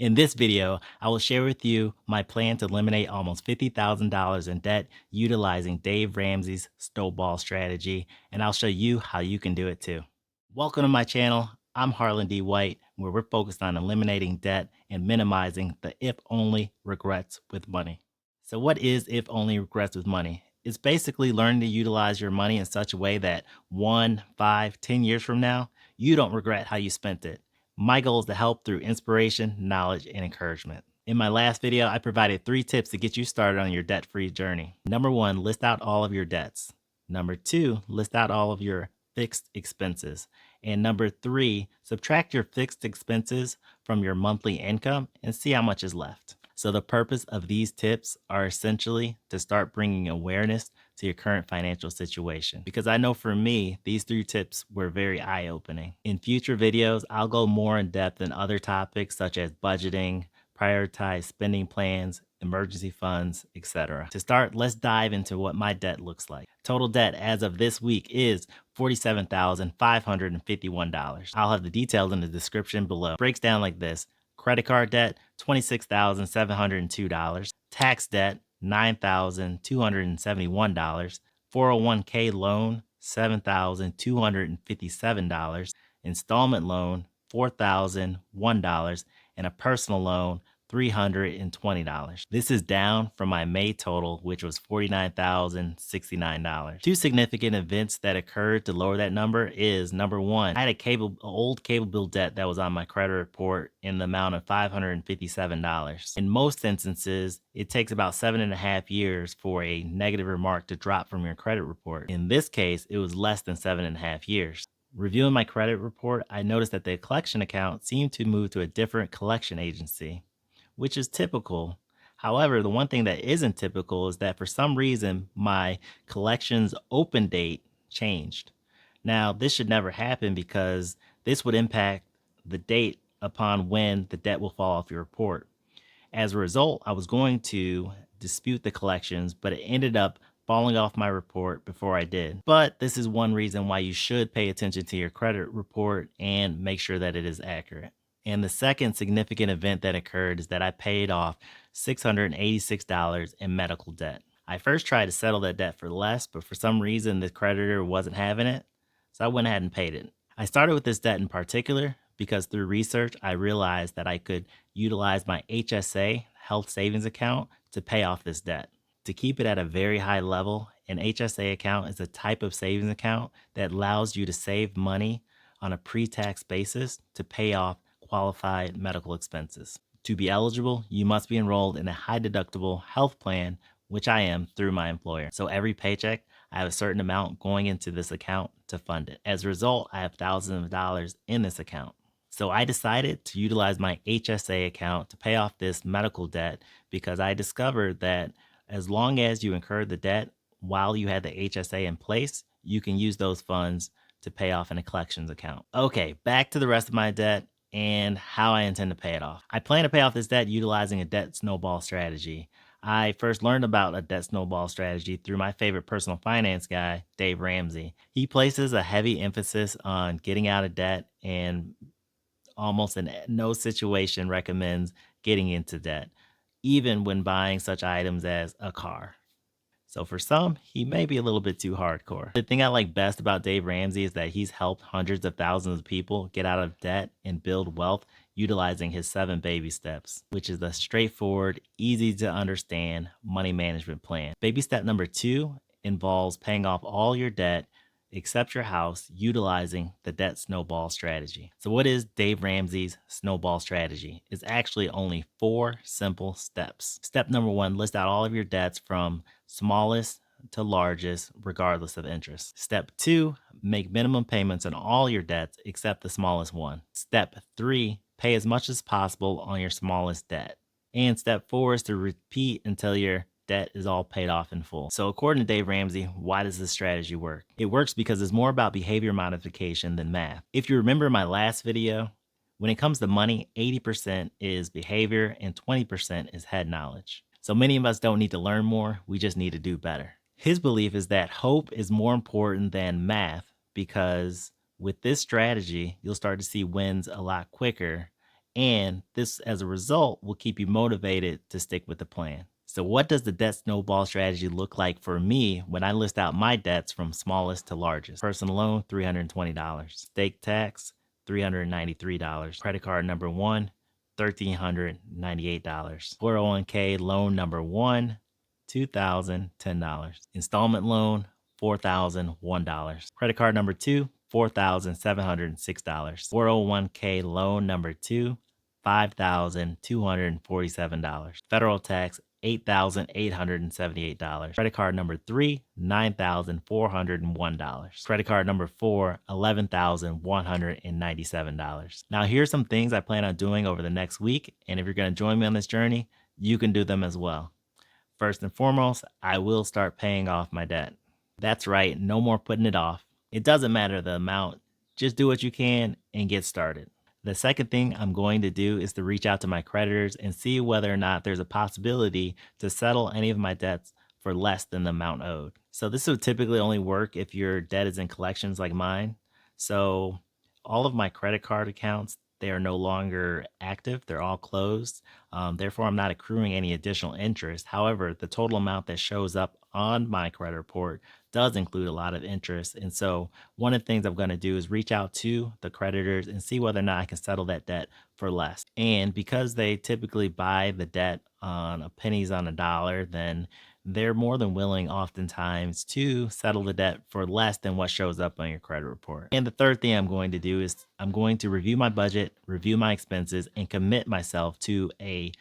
In this video, I will share with you my plan to eliminate almost $50,000 in debt utilizing Dave Ramsey's Snowball strategy, and I'll show you how you can do it too. Welcome to my channel. I'm Harlan D. White, where we're focused on eliminating debt and minimizing the if-only regrets with money. So what is if-only regrets with money? It's basically learning to utilize your money in such a way that 1, 5, 10 years from now, you don't regret how you spent it. My goal is to help through inspiration, knowledge, and encouragement. In my last video, I provided 3 tips to get you started on your debt-free journey. Number 1, list out all of your debts. Number 2, list out all of your fixed expenses. And number 3, subtract your fixed expenses from your monthly income and see how much is left. So the purpose of these tips are essentially to start bringing awareness to your current financial situation. Because I know for me, these 3 tips were very eye-opening. In future videos, I'll go more in depth in other topics such as budgeting, prioritize spending plans, emergency funds, etc. To start, let's dive into what my debt looks like. Total debt as of this week is $47,551. I'll have the details in the description below. It breaks down like this. Credit card debt, $26,702. Tax debt, $9,271. 401k loan, $7,257. Installment loan, $4,001. And a personal loan, $320. This is down from my May total, which was $49,069. 2 significant events that occurred to lower that number is number 1, I had old cable bill debt that was on my credit report in the amount of $557. In most instances, it takes about 7.5 years for a negative remark to drop from your credit report. In this case, it was less than 7.5 years. Reviewing my credit report, I noticed that the collection account seemed to move to a different collection agency, which is typical. However, the one thing that isn't typical is that for some reason, my collections open date changed. Now, this should never happen because this would impact the date upon when the debt will fall off your report. As a result, I was going to dispute the collections, but it ended up falling off my report before I did. But this is one reason why you should pay attention to your credit report and make sure that it is accurate. And the second significant event that occurred is that I paid off $686 in medical debt. I first tried to settle that debt for less, but for some reason the creditor wasn't having it, so I went ahead and paid it. I started with this debt in particular because through research, I realized that I could utilize my HSA health savings account to pay off this debt. To keep it at a very high level, an HSA account is a type of savings account that allows you to save money on a pre-tax basis to pay off qualified medical expenses. To be eligible, you must be enrolled in a high deductible health plan, which I am through my employer. So every paycheck, I have a certain amount going into this account to fund it. As a result, I have thousands of dollars in this account. So I decided to utilize my HSA account to pay off this medical debt because I discovered that as long as you incurred the debt while you had the HSA in place, you can use those funds to pay off in a collections account. Okay, back to the rest of my debt and how I intend to pay it off. I plan to pay off this debt utilizing a debt snowball strategy. I first learned about a debt snowball strategy through my favorite personal finance guy, Dave Ramsey. He places a heavy emphasis on getting out of debt and almost in no situation recommends getting into debt, even when buying such items as a car. So for some, he may be a little bit too hardcore. The thing I like best about Dave Ramsey is that he's helped hundreds of thousands of people get out of debt and build wealth utilizing his 7 baby steps, which is a straightforward, easy to understand money management plan. Baby step number 2 involves paying off all your debt except your house utilizing the debt snowball strategy. So what is Dave Ramsey's snowball strategy? It's actually only 4 simple steps. Step number 1, list out all of your debts from smallest to largest, regardless of interest. Step 2, make minimum payments on all your debts except the smallest one. Step 3, pay as much as possible on your smallest debt. And step 4 is to repeat until your debt is all paid off in full. So according to Dave Ramsey, why does this strategy work? It works because it's more about behavior modification than math. If you remember my last video, when it comes to money, 80% is behavior and 20% is head knowledge. So many of us don't need to learn more, we just need to do better. His belief is that hope is more important than math because with this strategy, you'll start to see wins a lot quicker And this, as a result, will keep you motivated to stick with the plan. So, what does the debt snowball strategy look like for me when I list out my debts from smallest to largest? Personal loan, $320. State tax, $393. Credit card number one, $1,398. 401k loan number one, $2,010. Installment loan, $4,001. Credit card number two, $4,706. 401k loan number two, $5,247. Federal tax, $8,878. Credit card number three, $9,401. Credit card number four, $11,197. Now, here's some things I plan on doing over the next week. And if you're going to join me on this journey, you can do them as well. First and foremost, I will start paying off my debt. That's right, no more putting it off. It doesn't matter the amount, just do what you can and get started. The second thing I'm going to do is to reach out to my creditors and see whether or not there's a possibility to settle any of my debts for less than the amount owed. So this would typically only work if your debt is in collections like mine. So all of my credit card accounts, they are no longer active. They're all closed. Therefore, I'm not accruing any additional interest. However, the total amount that shows up on my credit report does include a lot of interest. And so one of the things I'm going to do is reach out to the creditors and see whether or not I can settle that debt for less. And because they typically buy the debt on a pennies on a dollar, then they're more than willing oftentimes to settle the debt for less than what shows up on your credit report. And the third thing I'm going to do is I'm going to review my budget, review my expenses, and commit myself to a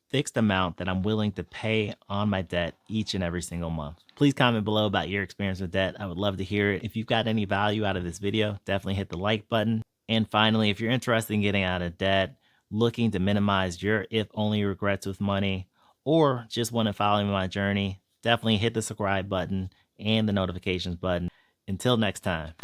fixed amount that I'm willing to pay on my debt each and every single month. Please comment below about your experience with debt. I would love to hear it. If you've got any value out of this video, definitely hit the like button. And finally, if you're interested in getting out of debt, looking to minimize your if only regrets with money, or just want to follow me on my journey, definitely hit the subscribe button and the notifications button. Until next time.